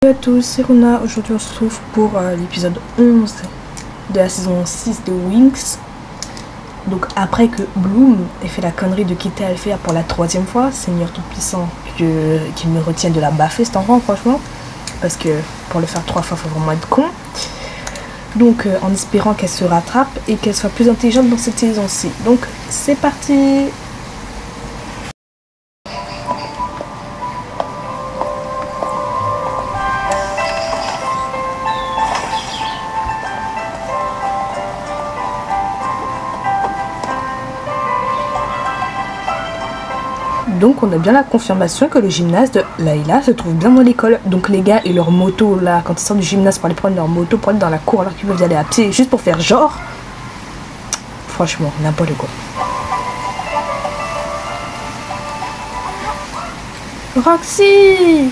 Salut à tous, c'est Runa. Aujourd'hui on se retrouve pour l'épisode 11 de la saison 6 de Winx. Donc après que Bloom ait fait la connerie de quitter Althea pour la 3e fois, Seigneur Tout-Puissant, qu'il me retienne de la baffer cet enfant franchement. Parce que pour le faire 3 fois, faut vraiment être con. Donc en espérant qu'elle se rattrape et qu'elle soit plus intelligente dans cette saison-ci. Donc c'est parti. Donc on a bien la confirmation que le gymnase de Layla se trouve bien dans l'école. Donc les gars et leur moto là, quand ils sortent du gymnase pour aller prendre leur moto pour aller dans la cour alors qu'ils peuvent y aller à pied juste pour faire genre. Franchement, n'importe quoi. Roxy,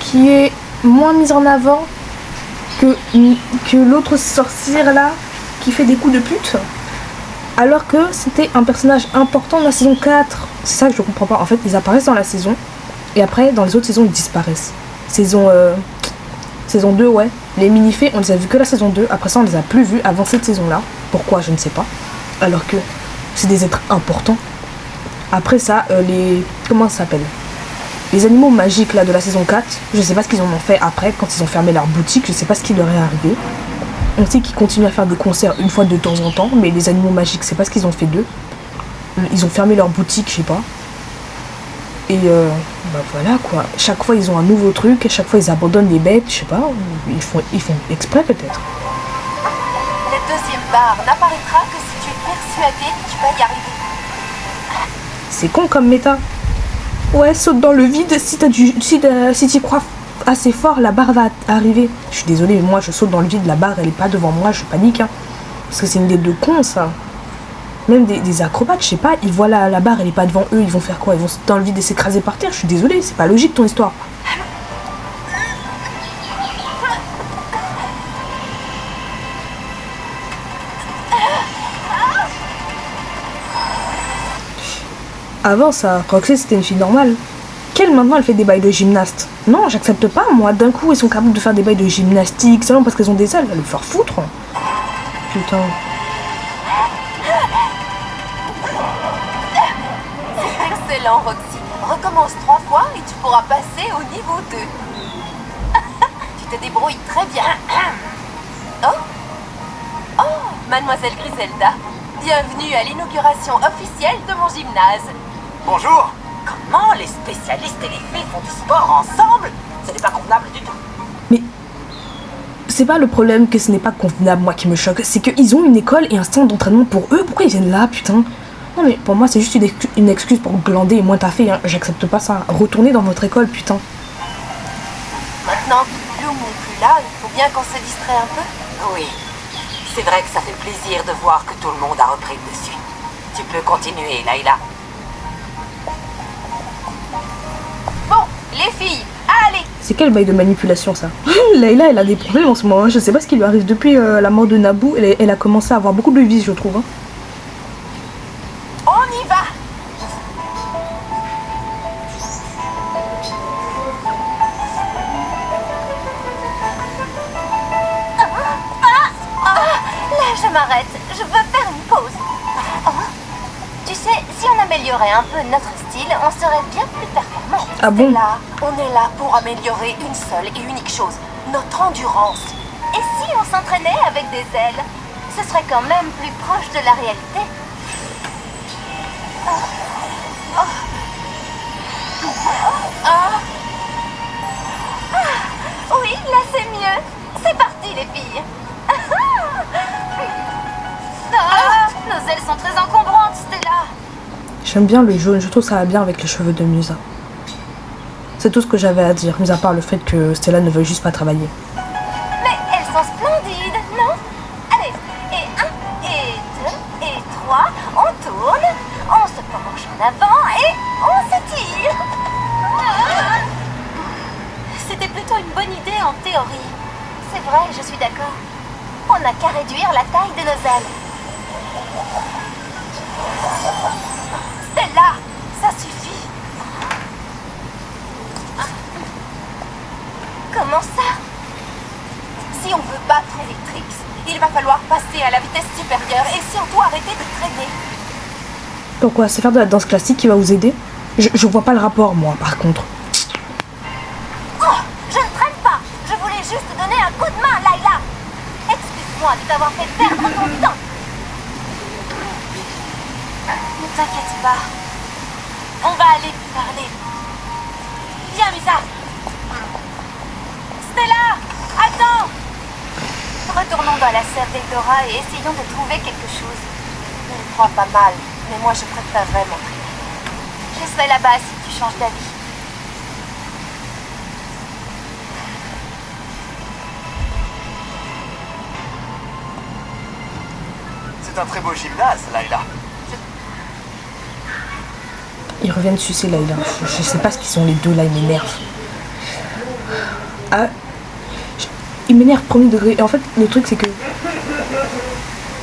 qui est moins mise en avant que l'autre sorcière là qui fait des coups de pute. Alors que c'était un personnage important dans la saison 4. C'est ça que je comprends pas. En fait, ils apparaissent dans la saison. Et après, dans les autres saisons, ils disparaissent. Saison 2, ouais. Les mini-fées, on les a vus que la saison 2. Après ça, on les a plus vus avant cette saison-là. Pourquoi, je ne sais pas. Alors que c'est des êtres importants. Après ça, comment ça s'appelle, les animaux magiques là de la saison 4. Je sais pas ce qu'ils en ont fait après, quand ils ont fermé leur boutique. Je sais pas ce qui leur est arrivé. On sait qu'ils continuent à faire des concerts une fois de temps en temps, mais les animaux magiques, c'est pas ce qu'ils ont fait d'eux. Ils ont fermé leur boutique, je sais pas. Et bah voilà quoi. Chaque fois ils ont un nouveau truc, et chaque fois ils abandonnent les bêtes, je sais pas. Ils font exprès peut-être. La deuxième barre n'apparaîtra que si tu es persuadé que tu vas y arriver. C'est con comme méta. Ouais, saute dans le vide si tu crois assez fort, la barre va arriver. Je suis désolée, mais moi je saute dans le vide, la barre elle est pas devant moi, je panique hein. Parce que c'est une idée de con ça. Même des acrobates, je sais pas, ils voient la barre elle est pas devant eux, ils vont faire quoi? Ils vont sauter dans le vide et s'écraser par terre. Je suis désolée, c'est pas logique ton histoire. Avant ça, Roxy c'était une fille normale. Qu'elle maintenant elle fait des bails de gymnaste. Non, j'accepte pas moi. D'un coup ils sont capables de faire des bails de gymnastique seulement parce qu'elles ont des ailes. Elle va le faire foutre. Putain. C'est excellent, Roxy. Recommence 3 fois et tu pourras passer au niveau 2. Tu te débrouilles très bien. Oh, Mademoiselle Griselda. Bienvenue à l'inauguration officielle de mon gymnase. Bonjour. Comment les spécialistes et les filles font du sport ensemble? Ce n'est pas convenable du tout. Mais c'est pas le problème que ce n'est pas convenable, moi qui me choque, c'est qu'ils ont une école et un centre d'entraînement pour eux. Pourquoi ils viennent là, putain? Non mais pour moi c'est juste une excuse pour glander et moins taffer, hein. J'accepte pas ça. Retournez dans votre école, putain. Maintenant que Bloom n'est plus là, il faut bien qu'on se distrait un peu. Oui, c'est vrai que ça fait plaisir de voir que tout le monde a repris le dessus. Tu peux continuer, Layla. Bon, les filles, allez! C'est quel bail de manipulation ça? Layla elle a des problèmes en ce moment, je sais pas ce qui lui arrive depuis la mort de Naboo, elle a commencé à avoir beaucoup de vies je trouve hein. On y va! Là je m'arrête, je veux faire une pause. Tu sais, si on améliorait un peu notre style, on serait bien plus performant. Ah bon? On est là pour améliorer une seule et unique chose, notre endurance. Et si on s'entraînait avec des ailes, ce serait quand même plus proche de la réalité. Oui, là c'est mieux. C'est parti les filles. Nos ailes sont très encombrantes, Stella. J'aime bien le jaune, je trouve ça va bien avec les cheveux de Musa. C'est tout ce que j'avais à dire, mis à part le fait que Stella ne veuille juste pas travailler. Mais elles sont splendides, non? Allez, et 1, et 2, et 3, on tourne, on se penche en avant et on s'étire. C'était plutôt une bonne idée en théorie. C'est vrai, je suis d'accord. On n'a qu'à réduire la taille de nos ailes. Stella, ça suffit. Comment ça? Si on veut battre Electrix, il va falloir passer à la vitesse supérieure et surtout arrêter de traîner. Pourquoi? C'est faire de la danse classique qui va vous aider? Je vois pas le rapport, moi, par contre. Oh, je ne traîne pas. Je voulais juste te donner un coup de main, Layla. Excuse-moi de t'avoir fait perdre ton temps. Ne t'inquiète pas. On va aller lui parler. Viens, Misa. Stella, attends. Retournons dans la serre d'Eldora et essayons de trouver quelque chose. Ne le prends pas mal, mais moi je préférerais m'entraîner. Je serai là-bas si tu changes d'avis. C'est un très beau gymnase, Layla. Ils reviennent sucer Layla. Je sais pas ce qu'ils sont les deux là, ils m'énervent. Ah, ils m'énervent premier degré. Et en fait, le truc c'est que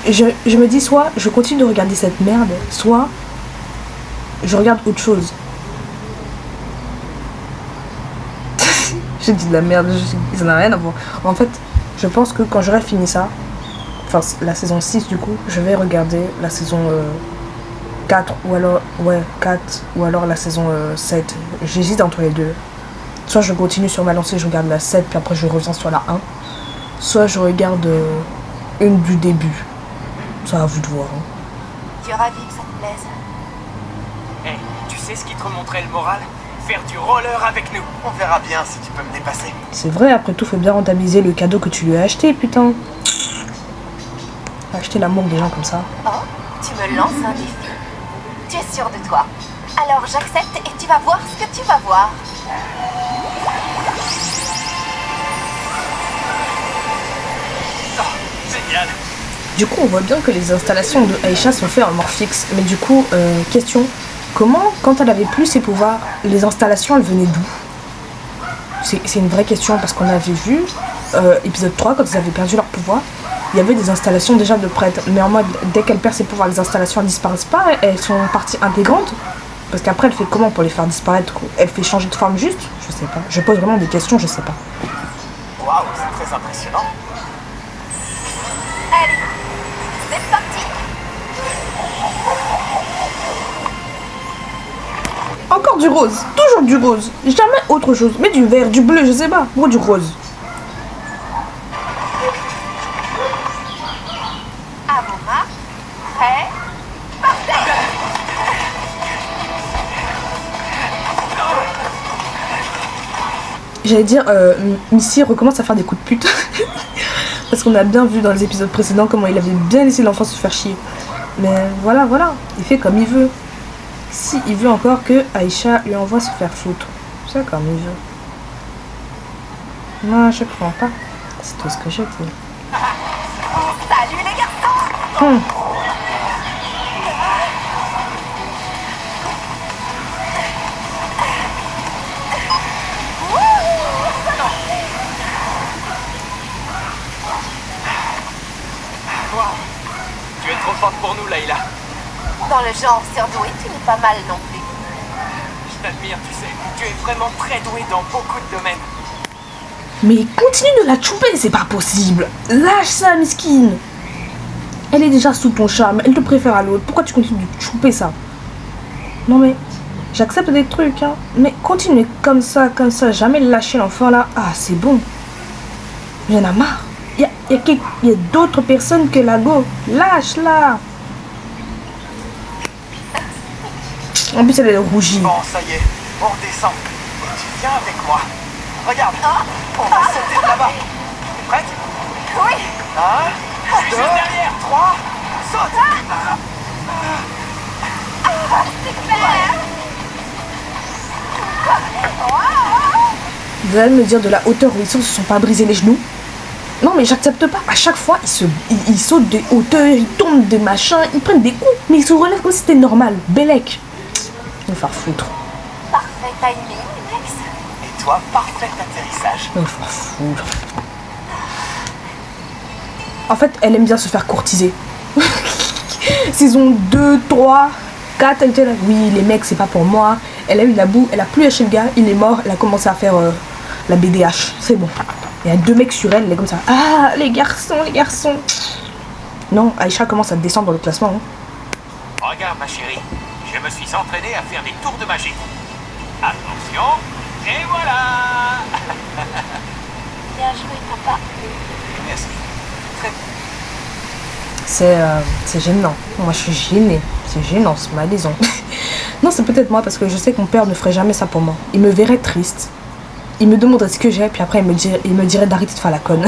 je me dis soit je continue de regarder cette merde, soit je regarde autre chose. J'ai dit de la merde, ça n'a rien à voir. En fait, je pense que quand j'aurai fini ça, enfin la saison 6 du coup, je vais regarder la saison 4 ou alors 4 ou alors la saison 7. J'hésite entre les deux. Soit je continue sur ma lancée, je regarde la 7 puis après je reviens sur la 1. Soit je regarde une du début. Ça à vous de voir. Hein. Tu es ravi que ça te plaise. Hey, tu sais ce qui te remonterait le moral? Faire du roller avec nous. On verra bien si tu peux me dépasser. C'est vrai, après tout, faut bien rentabiliser le cadeau que tu lui as acheté, putain. Acheter l'amour des gens comme ça. Oh, tu me lances un défi. Tu es sûr de toi. Alors j'accepte et tu vas voir ce que tu vas voir. Oh, génial. Du coup, on voit bien que les installations de Aïcha sont faites en mort fixe. Mais du coup, question, comment, quand elle avait plus ses pouvoirs, les installations, elles venaient d'où? C'est une vraie question parce qu'on avait vu, épisode 3, quand ils avaient perdu leur pouvoir, il y avait des installations déjà de prêtres. Mais en mode, dès qu'elle perd ses pouvoirs, les installations ne disparaissent pas, elles sont partie intégrante. Parce qu'après, elle fait comment pour les faire disparaître? Elle fait changer de forme juste? Je sais pas. Je pose vraiment des questions, je sais pas. Waouh, c'est très impressionnant. Allez, c'est parti. Encore du rose, toujours du rose, jamais autre chose, mais du vert, du bleu, je sais pas, ou du rose. À vos marques, prêts, partez. J'allais dire, Missy recommence à faire des coups de pute. Parce qu'on a bien vu dans les épisodes précédents comment il avait bien laissé l'enfant se faire chier. Mais voilà, il fait comme il veut. Si il veut encore que Aïcha lui envoie se faire foutre. C'est comme il veut. Non, je comprends pas. C'est tout ce que je dis. Salut les garçons. Wow. Tu es trop forte pour nous, Layla. Dans le genre surdoué, tu n'es pas mal non plus. Je t'admire, tu sais. Tu es vraiment très douée dans beaucoup de domaines. Mais continue de la chouper, c'est pas possible. Lâche ça, miskine. Elle est déjà sous ton charme, elle te préfère à l'autre. Pourquoi tu continues de chouper ça? Non mais, j'accepte des trucs, hein. Mais continuez comme ça, jamais lâcher l'enfant là. Ah, c'est bon. J'en ai marre. Il y a d'autres personnes que la go. Lâche-la. En plus, elle est rougie. Bon, ça y est, on redescend. Et tu viens avec moi. Regarde, on va sauter de là-bas. T'es prête? Oui. 1, 2, juste derrière, 3, saute. Super. Vous allez me dire de la hauteur où ils se sont pas brisés les genoux? Non mais j'accepte pas. À chaque fois, ils sautent des hauteurs, ils tombent des machins, ils prennent des coups, mais ils se relèvent comme si c'était normal. Bellec. Ils vont faire foutre. Parfait timing, Lex. Et toi, parfait atterrissage. Ils vont faire foutre. En fait, elle aime bien se faire courtiser. Saison 2, 3, 4, elle était là. Oui, les mecs, c'est pas pour moi. Elle a eu la boue, elle a plus lâché le gars, il est mort. Elle a commencé à faire la BDH, c'est bon. Il y a 2 mecs sur elle, elle est comme ça. Ah, les garçons, les garçons. Non, Aïcha commence à descendre dans le classement. Hein. Regarde, ma chérie, je me suis entraîné à faire des tours de magie. Attention, et voilà. Bien joué, papa. Merci. Très bien. C'est gênant. Moi, je suis gênée. C'est gênant, c'est malaisant. Non, c'est peut-être moi parce que je sais que mon père ne ferait jamais ça pour moi. Il me verrait triste. Il me demanderait ce que j'ai, puis après, il me dirait d'arrêter de faire la conne.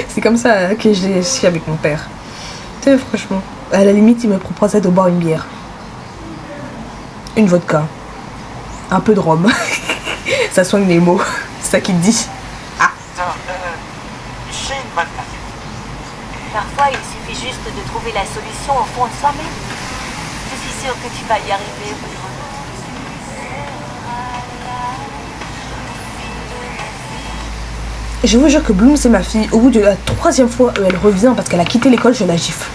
C'est comme ça que j'ai su avec mon père. Tu sais, franchement. À la limite, il me proposerait de boire une bière. Une vodka. Un peu de rhum. Ça soigne les mots. C'est ça qu'il dit. J'ai une bonne passion. Parfois, il suffit juste de trouver la solution au fond de soi-même. Je suis sûre que tu vas y arriver, Woodrow. Je vous jure que Bloom, c'est ma fille. Au bout de la 3e fois où elle revient parce qu'elle a quitté l'école, je la gifle.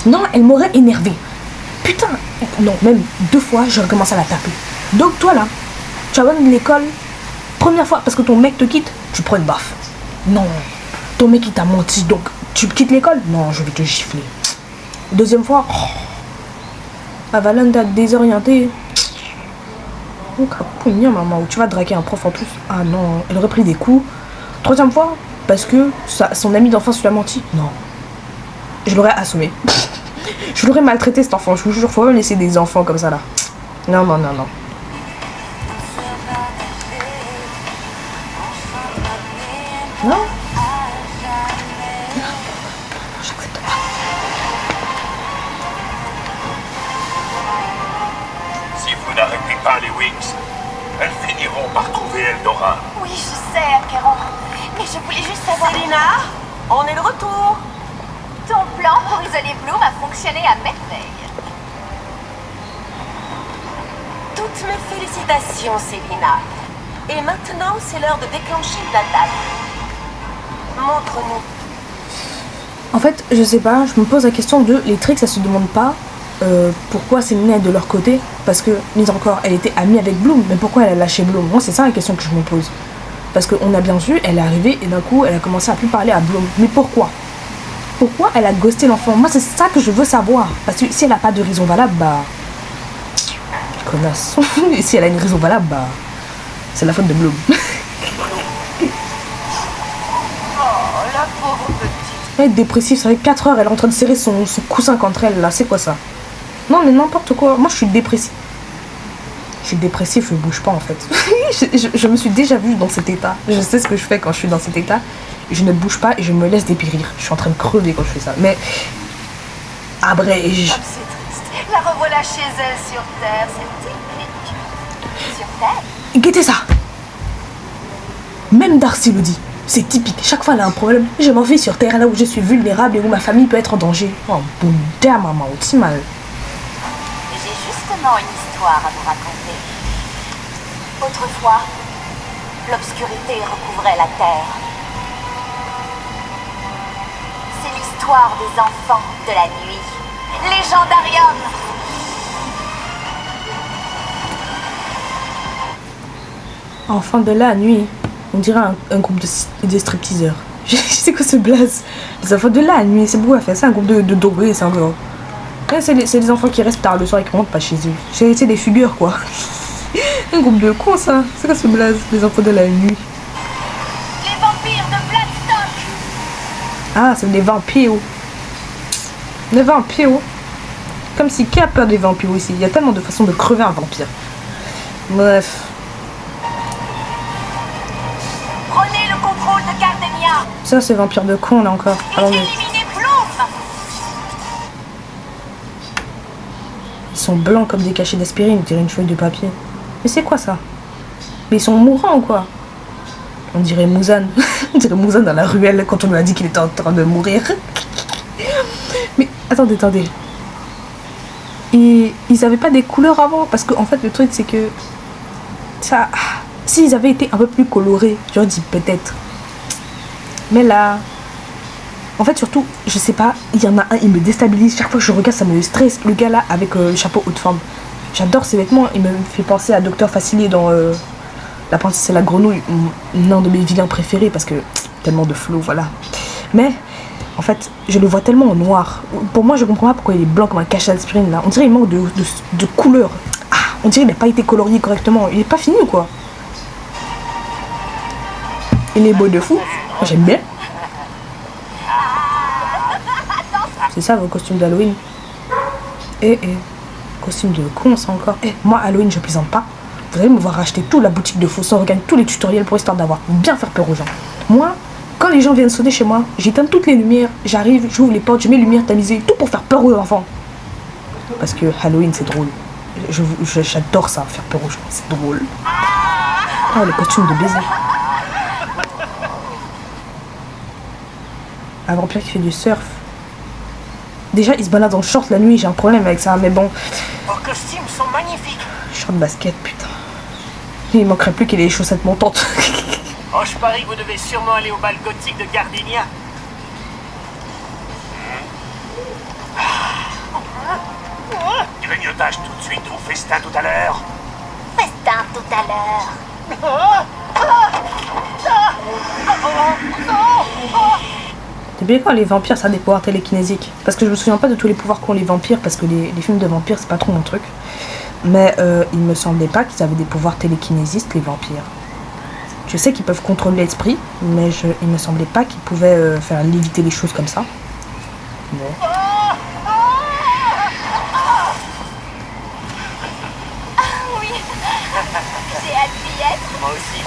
Non, elle m'aurait énervée. Putain. Non, même 2 fois, j'aurais commencé à la taper. Donc toi là, tu abandonnes l'école, première fois parce que ton mec te quitte, tu prends une baffe. Non, ton mec il t'a menti, donc tu quittes l'école? Non, je vais te gifler. 2e fois, Valenda désorientée. Donc à punir maman, ou tu vas draguer un prof en plus. Ah non, elle aurait pris des coups. 3e fois, parce que son ami d'enfance lui a menti. Non, je l'aurais assommé. Je l'aurais maltraité cet enfant, je vous jure, faut pas me laisser des enfants comme ça là. Non, non, non, non. Non. J'accepte pas. Si vous n'arrêtez pas les Wings, elles finiront par trouver Eldora. Oui, je sais, Acheron. Mais je voulais juste savoir... Célina, on est de retour. Ton plan pour isoler Bloom a fonctionné à merveille. Toutes mes félicitations, Célina. Et maintenant, c'est l'heure de déclencher l'attaque. Montre-nous. En fait, je sais pas, je me pose la question de les tricks, ça se demande pas pourquoi Célina est de leur côté. Parce que, mise encore, elle était amie avec Bloom, mais pourquoi elle a lâché Bloom? Moi, c'est ça la question que je me pose. Parce qu'on a bien vu, elle est arrivée et d'un coup, elle a commencé à plus parler à Bloom. Mais pourquoi? Pourquoi elle a ghosté l'enfant? Moi, c'est ça que je veux savoir. Parce que si elle a pas de raison valable, bah... Connasse. Et si elle a une raison valable, bah... C'est la faute de Bloom. Oh, la pauvre petite. Elle est dépressive, ça fait 4 heures, elle est en train de serrer son coussin contre elle, là. C'est quoi ça? Non, mais n'importe quoi. Moi, je suis dépressive. Je suis dépressive, je bouge pas, en fait. je me suis déjà vue dans cet état. Je sais ce que je fais quand je suis dans cet état. Je ne bouge pas et je me laisse dépérir. Je suis en train de crever quand je fais ça. Mais... Abrège. Comme c'est triste. La revoilà chez elle sur Terre. C'est typique. Sur Terre? Guettez ça. Même Darcy le dit. C'est typique. Chaque fois, elle a un problème. Je m'en vais sur Terre, là où je suis vulnérable et où ma famille peut être en danger. Oh, bon damn, maman, aussi mal. J'ai justement une histoire à vous raconter. Autrefois, l'obscurité recouvrait la Terre. C'est l'histoire des enfants de la nuit. Légendarium! Enfant de la nuit. On dirait un groupe de stripteaseurs. Je sais quoi ce blaze. Les enfants de la nuit, c'est beaucoup à faire. C'est un groupe de dorés, c'est un gros. C'est les enfants qui restent tard le soir et qui rentrent pas chez eux. C'est des figures quoi. Un groupe de cons ça. C'est quoi ce blaze? Les enfants de la nuit. Les vampires de Blackstock! Ah, c'est des vampires. Des vampires. Comme si qui a peur des vampires ici? Il y a tellement de façons de crever un vampire. Bref. Prenez le contrôle de Gardenia! Ça, c'est vampire de con là encore. Et éliminez Bloom! Ils sont blancs comme des cachets d'aspirine, on dirait une feuille de papier. Mais c'est quoi ça? Mais ils sont mourants ou quoi? On dirait Mouzane. On dirait Mouzane dans la ruelle quand on lui a dit qu'il était en train de mourir. Mais attendez. Et ils avaient pas des couleurs avant? Parce qu'en fait, le truc c'est que... ça... S'ils avaient été un peu plus colorés, j'aurais dit peut-être. Mais là... En fait, surtout, je sais pas, il y en a un, il me déstabilise. Chaque fois que je regarde, ça me stresse. Le gars là, avec le chapeau haute forme. J'adore ses vêtements. Il me fait penser à Docteur Facilier dans La princesse et la grenouille, l'un de mes vilains préférés parce que tellement de flow, voilà. Mais en fait, je le vois tellement en noir. Pour moi, je comprends pas pourquoi il est blanc comme un cachet d'aspirine là. On dirait qu'il manque de couleur. Ah, on dirait qu'il n'a pas été colorié correctement. Il est pas fini ou quoi? Il est beau de fou. Moi, j'aime bien. C'est ça vos costumes d'Halloween. Costume de con ça encore. Moi Halloween je plaisante pas. Vous allez me voir racheter toute la boutique de Fosson, regarder tous les tutoriels pour histoire d'avoir bien faire peur aux gens. Moi, quand les gens viennent sonner chez moi, j'éteins toutes les lumières, j'arrive, j'ouvre les portes, je mets lumière tamisée, tout pour faire peur aux enfants. Parce que Halloween c'est drôle. J'adore ça, faire peur aux gens, c'est drôle. Oh le costume de baiser. Un vampire qui fait du surf. Déjà, il se balade en short la nuit, j'ai un problème avec ça, mais bon. Vos costumes sont magnifiques. Short basket, putain. Il manquerait plus qu'il ait les chaussettes montantes. Oh, je parie que vous devez sûrement aller au bal gothique de Gardenia. Grignotage tout de suite ou festin tout à l'heure. Festin tout à l'heure. C'est bien quand les vampires ça a des pouvoirs télékinésiques. Parce que je me souviens pas de tous les pouvoirs qu'ont les vampires, parce que les films de vampires c'est pas trop mon truc. Mais il me semblait pas qu'ils avaient des pouvoirs télékinésistes les vampires. Je sais qu'ils peuvent contrôler l'esprit, mais il me semblait pas qu'ils pouvaient faire léviter les choses comme ça. Mais... Oui, j'ai hâte d'y être. Moi aussi.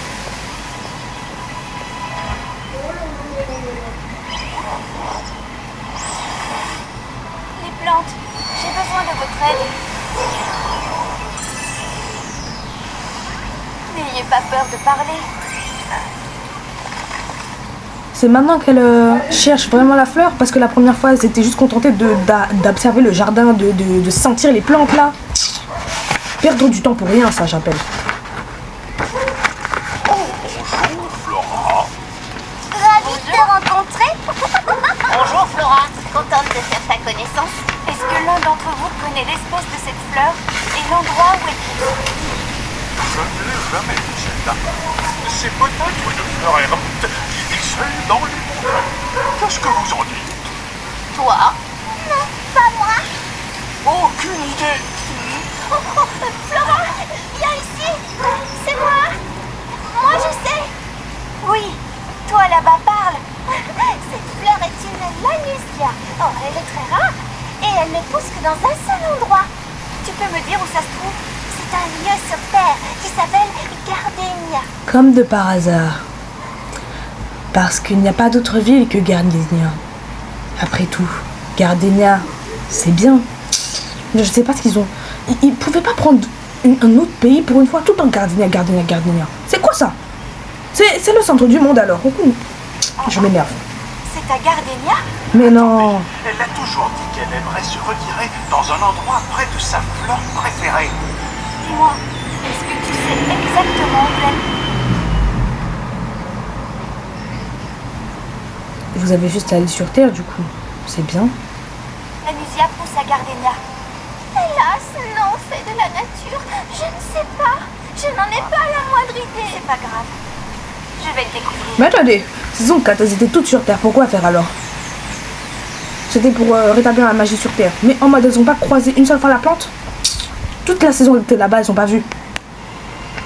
Les plantes, j'ai besoin de votre aide. N'ayez pas peur de parler. C'est maintenant qu'elle cherche vraiment la fleur, parce que la première fois elles étaient juste contentées d'observer le jardin, de sentir les plantes là. Perdre du temps pour rien, ça j'appelle. Bonjour, Flora. Ravie de te rencontrer. Bonjour Flora. Contente de faire ta connaissance. Est-ce que l'un d'entre vous connaît l'espèce de cette fleur et l'endroit où elle pousse? Je ne l'ai jamais vu celle-là. C'est peut-être une fleur errante qui vit seule dans les montagnes. Qu'est-ce que vous en dites? Toi? Non, pas moi. Aucune idée. Flora, viens ici. C'est moi. Moi, je sais. Oui, toi là-bas parle. Cette fleur est une Lanusia. Oh, elle est très rare et elle ne pousse que dans un seul endroit. Tu peux me dire où ça se trouve? C'est un lieu sur Terre qui s'appelle Gardenia. Comme de par hasard. Parce qu'il n'y a pas d'autre ville que Gardenia. Après tout, Gardenia, c'est bien. Je sais pas ce qu'ils ont. Ils pouvaient pas prendre un autre pays pour une fois, tout en Gardenia. C'est quoi ça? C'est le centre du monde alors. Je m'énerve. C'est à Gardenia? Mais non. Elle a toujours dit qu'elle aimerait se retirer dans un endroit près de sa fleur préférée. Dis-moi, est-ce que tu sais exactement où elle est? Vous avez juste à aller sur Terre du coup. C'est bien. Lanusia pousse à Gardenia. Hélas, non, c'est de la nature. Je ne sais pas. Je n'en ai pas la moindre idée. C'est pas grave. Je vais le découvrir. Mais attendez, saison 4, elles étaient toutes sur Terre. Pourquoi faire alors? C'était pour rétablir la magie sur Terre. Mais en mode, elles ont pas croisé une seule fois la plante? Toute la saison était là-bas, elles ont pas vu.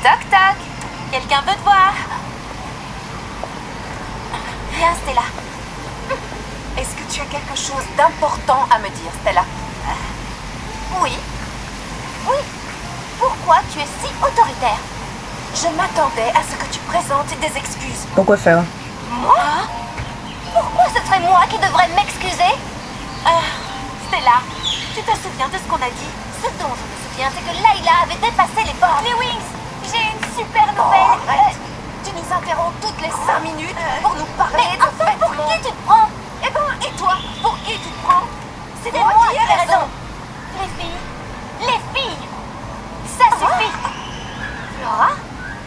Toc toc. Quelqu'un veut te voir. Viens, Stella. Est-ce que tu as quelque chose d'important à me dire, Stella? Oui. Oui. Pourquoi tu es si autoritaire? Je m'attendais à ce que tu présentes des excuses. Pourquoi faire? Moi? Pourquoi ce serait moi qui devrais m'excuser? Stella, tu te souviens de ce qu'on a dit? Ce dont je me souviens, c'est que Layla avait dépassé les bornes. Les Wings, j'ai une super nouvelle. Arrête. Tu nous interromps toutes les 5 minutes pour nous parler Mais de enfin, pour vêtements. qui tu te prends? Eh ben, et toi, pour qui tu te prends? C'est C'est moi moi qui ai raison. Les filles. Les filles. Ça suffit. Flora,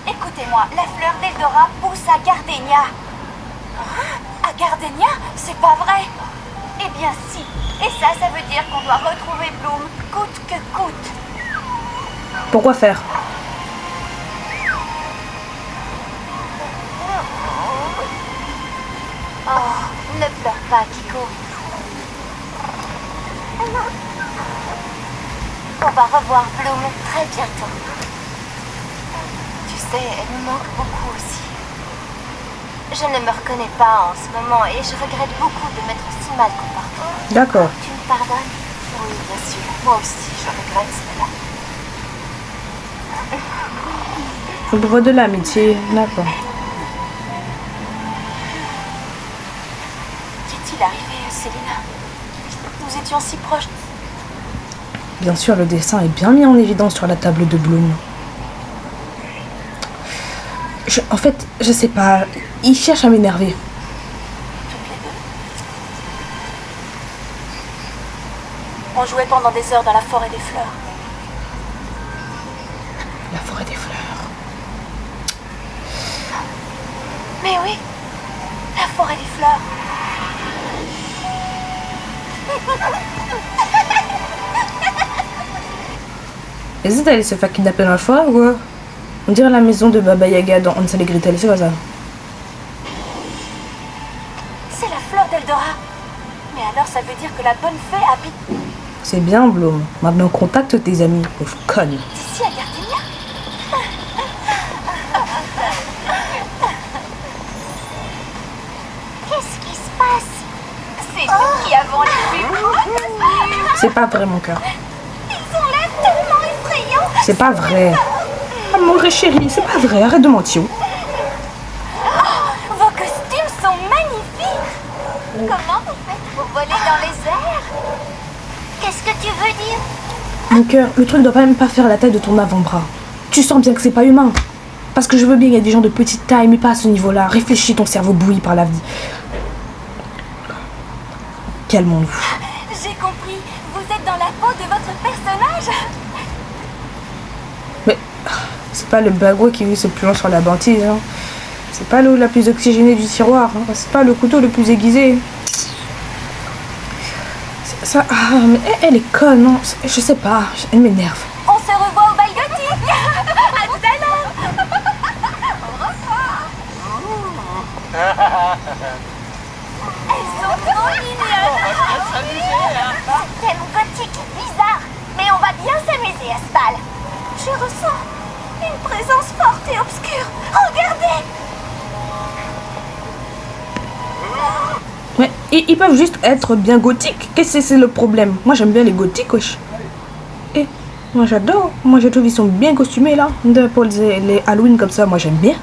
écoutez-moi. La fleur d'Eldora pousse à Gardenia. À Gardenia? C'est pas vrai. Eh bien si. Et ça veut dire qu'on doit retrouver Bloom coûte que coûte. Pourquoi faire? Ne pleure pas, Kiko. On va revoir Bloom très bientôt. Tu sais, elle me manque beaucoup aussi. Je ne me reconnais pas en ce moment et je regrette beaucoup de m'être si mal comportée. D'accord. Tu me pardonnes? Oui, bien sûr. Moi aussi, je regrette cela. Au droit de l'amitié, d'accord. Qu'est-il arrivé, Selina? Nous étions si proches. Bien sûr, le dessin est bien mis en évidence sur la table de Bloom. En fait, je sais pas. Il cherche à m'énerver. Toutes les deux. On jouait pendant des heures dans la forêt des fleurs. La forêt des fleurs. Mais oui, la forêt des fleurs. Hésite à aller se faire kidnapper dans la forêt ou quoi? On dirait la maison de Baba Yaga dans Hansel et Gretel, c'est quoi ça? C'est la fleur d'Eldora. Mais alors ça veut dire que la bonne fée habite C'est bien, Bloom. Maintenant, contacte tes amis, pauvre conne. ici à Gardenia. Qu'est-ce qui se passe? C'est nous qui avons les plus beaux costumes. C'est pas vrai, mon cœur. Ils ont l'air tellement effrayants. C'est pas vrai. Ah, mon vrai chéri, c'est pas vrai. Arrête de mentir. Vos costumes sont magnifiques. Comment vous faites pour voler dans les airs? Qu'est-ce que tu veux dire? Mon cœur, le truc doit quand même pas faire la taille de ton avant-bras. Tu sens bien que c'est pas humain. Parce que je veux bien, il y a des gens de petite taille, mais pas à ce niveau-là. Réfléchis, ton cerveau bouilli par la vie. Calmons-nous. J'ai compris. Vous êtes dans la peau de votre personnage. Mais c'est pas le bagouet qui vit ce plus loin sur la banquise. Hein. C'est pas l'eau la plus oxygénée du tiroir. Hein. C'est pas le couteau le plus aiguisé. Ça, mais elle est conne, non? Je sais pas, elle m'énerve. On se revoit au bal gothique. À tout à l'heure. Elles sont trop mignonnes. Ce thème gothique est bizarre, mais on va bien s'amuser à ce bal. Je ressens une présence forte et obscure. Regardez. Ouais, ils peuvent juste être bien gothiques. Qu'est-ce que c'est le problème? Moi j'aime bien les gothiques, wesh. Et moi j'adore. Moi je trouve qu'ils sont bien costumés là. Pour les Halloween comme ça, moi j'aime bien.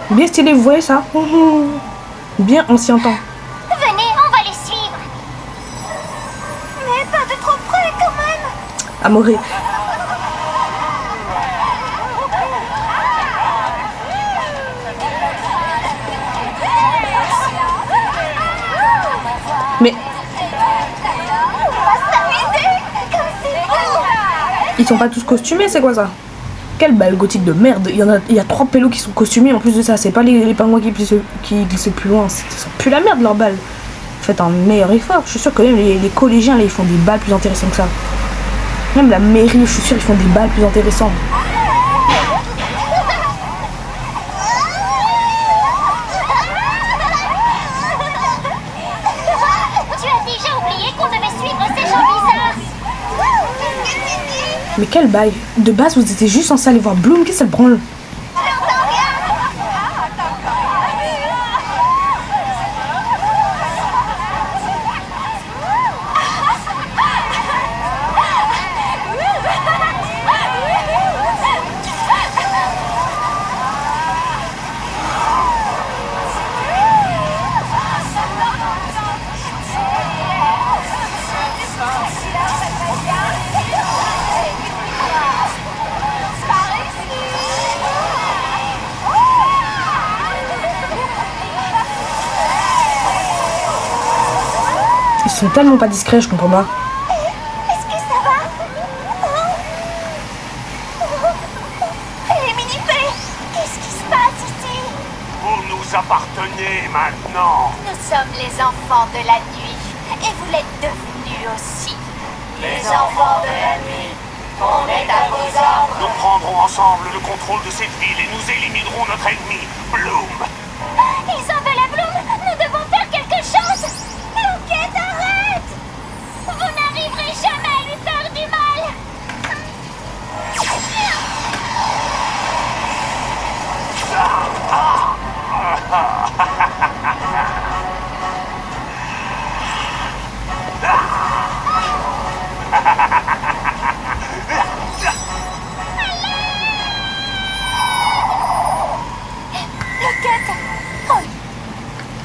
Bien stylé, vous voyez ça? Bien ancien temps. Venez, on va les suivre. Mais pas de trop près quand même. Amoré. Mais On va s'amuser. Comme c'est beau. ils sont pas tous costumés, c'est quoi ça? Quel bal gothique de merde. Il y a 3 pélos qui sont costumés en plus de ça. C'est pas les pingouins qui glissent plus loin. Ça pue la merde leur bal. Faites un meilleur effort. Je suis sûr que même les collégiens là ils font des balles plus intéressants que ça. Même la mairie, je suis sûr ils font des balles plus intéressants. Tu as déjà oublié qu'on devait suivre ces gens bizarres. Mais quel bail. De base vous étiez juste censé aller voir Bloom. Qu'est-ce que ça le branle? Ils sont tellement pas discrets, je comprends pas. Est-ce que ça va? Les mini-fées, qu'est-ce qui se passe ici? Vous nous appartenez maintenant. Nous sommes les enfants de la nuit. Et vous l'êtes devenus aussi. Les enfants de la nuit, on est à vos ordres. Nous prendrons ensemble le contrôle de cette ville et nous éliminerons notre ennemi, Bloom. Ils en veulent à Bloom.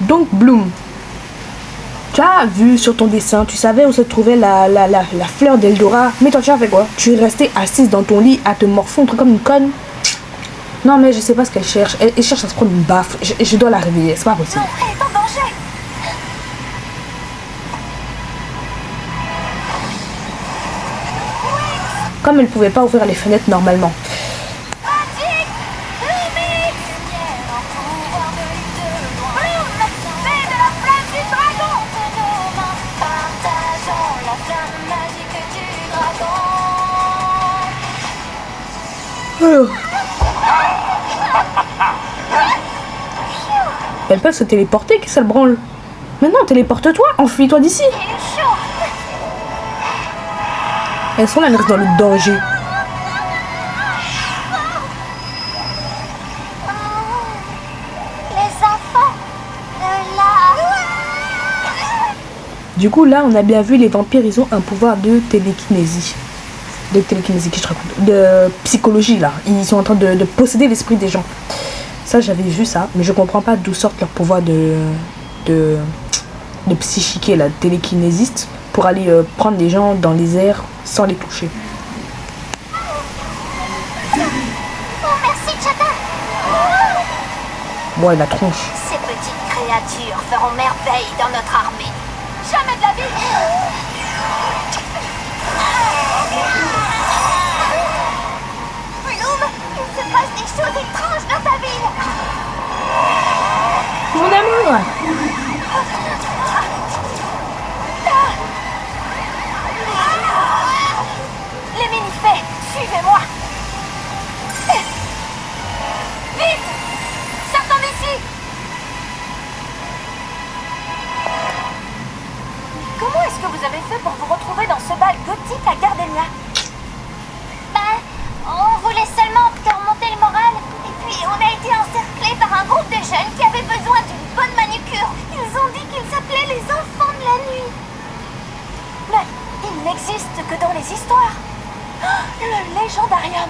Donc Bloom, tu as vu sur ton dessin, tu savais où se trouvait la fleur d'Eldora. Mais toi tu as fait quoi? Tu es restée assise dans ton lit à te morfondre comme une conne. Non mais je sais pas ce qu'elle cherche. Elle cherche à se prendre une baffe. Je dois la réveiller, c'est pas possible. Non, elle est en danger. Comme elle pouvait pas ouvrir les fenêtres normalement. Magic, Lumix, lumière en pouvoir de Bloom, fais de la flamme du dragon. De nos mains, partageons la flamme magique du dragon. Elle peut se téléporter, qu'est-ce qu'elle branle? Mais non, téléporte-toi, enfuis-toi d'ici. Il est chaud. Elles sont là, elles restent dans le danger. Les enfants de la... Du coup, là, on a bien vu, les vampires, ils ont un pouvoir de télékinésie. De télékinésie, que je raconte. De psychologie, là. Ils sont en train de posséder l'esprit des gens. Ça, j'avais vu ça, mais je comprends pas d'où sortent leur pouvoir de psychiquer, la télékinésiste, pour aller prendre les gens dans les airs sans les toucher. Oh, merci, Chata. Ouais, la tronche. Ces petites créatures feront merveille dans notre armée. Jamais de la vie. Bloom, il se passe des choses étranges dans ta ville. Mon amour! Les mini-fées, suivez-moi. Vite, sortons d'ici. Comment est-ce que vous avez fait pour vous retrouver dans ce bal gothique à Gardenia? Ben, on voulait seulement te remonter le moral. Et puis, on a été encerclés par un groupe de jeunes qui avaient besoin d'une bonne manucure. Ils ont dit qu'ils s'appelaient les enfants de la nuit. Mais ils n'existent que dans les histoires. Oh, le légendarium.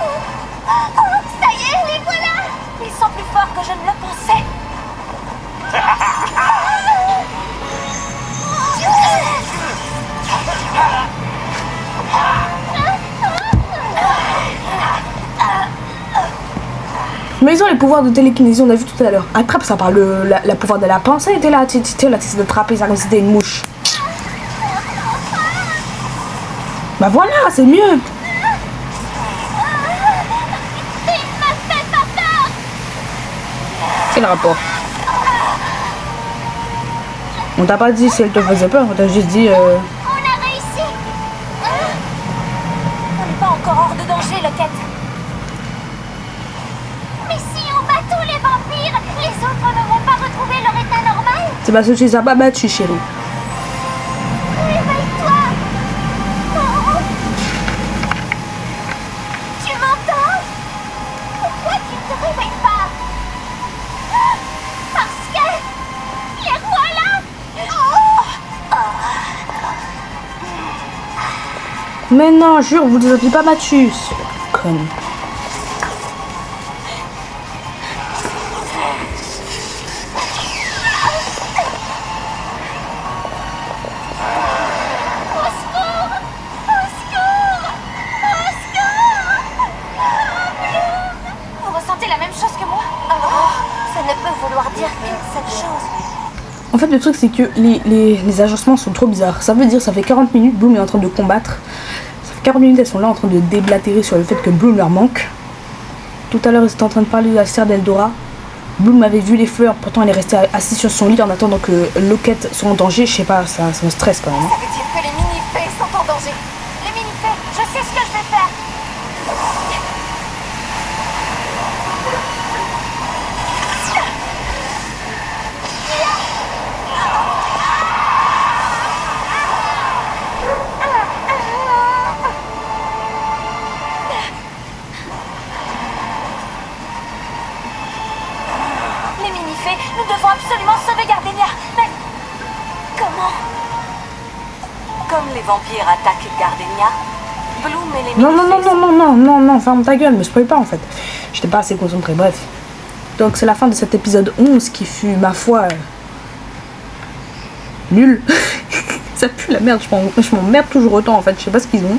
Oh, ça y est, les voilà. Ils sont plus forts que je ne le pensais. Mais ils ont les pouvoirs de télékinésie, on a vu tout à l'heure. Attrape ça par le pouvoir de la pensée, t'es là, t'es là, t'essaies d'attraper ça comme si c'était une mouche. Bah voilà, c'est mieux. Il m'a fait pas peur. C'est le rapport. On t'a pas dit si elle te faisait peur, on t'a juste dit On a réussi. On n'est pas encore hors de danger, Loquette. Mais si on bat tous les vampires, les autres ne vont pas retrouver leur état normal. c'est parce que tu les as pas battus, chérie. Réveille-toi. Oh. Tu m'entends? Pourquoi tu ne te réveilles pas? Parce que... les voilà. Oh. Mais non, jure, vous les avez pas battus. Conne. Au secours! Au secours! Au secours! Vous ressentez la même chose que moi? Ça ne peut vouloir dire qu'une seule chose. En fait, le truc, c'est que les agencements sont trop bizarres. Ça veut dire, ça fait 40 minutes, Bloom est en train de combattre. Ça fait 40 minutes, elles sont là en train de déblatérer sur le fait que Bloom leur manque. Tout à l'heure, ils étaient en train de parler de la serre d'Eldora. Bloom avait vu les fleurs, pourtant elle est restée assise sur son lit en attendant que Loquette soit en danger. Je sais pas, ça me stresse quand même. Ça veut dire que les mini-fées sont en danger. Les mini-fées, je sais ce que je vais faire. vampires attaquent Gardenia, Bloom et les Non, ferme ta gueule, me spoil pas en fait. J'étais pas assez concentrée, bref. Donc c'est la fin de cet épisode 11 qui fut, ma foi, nul. Ça pue la merde, je m'emmerde toujours autant en fait, je sais pas ce qu'ils ont.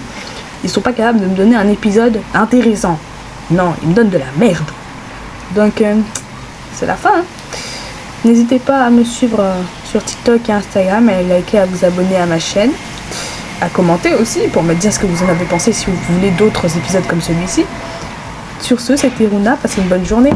Ils sont pas capables de me donner un épisode intéressant. Non, ils me donnent de la merde. Donc c'est la fin. Hein. N'hésitez pas à me suivre sur TikTok et Instagram, à liker, à vous abonner à ma chaîne, à commenter aussi pour me dire ce que vous en avez pensé si vous voulez d'autres épisodes comme celui-ci. Sur ce, c'était Runa, passez une bonne journée.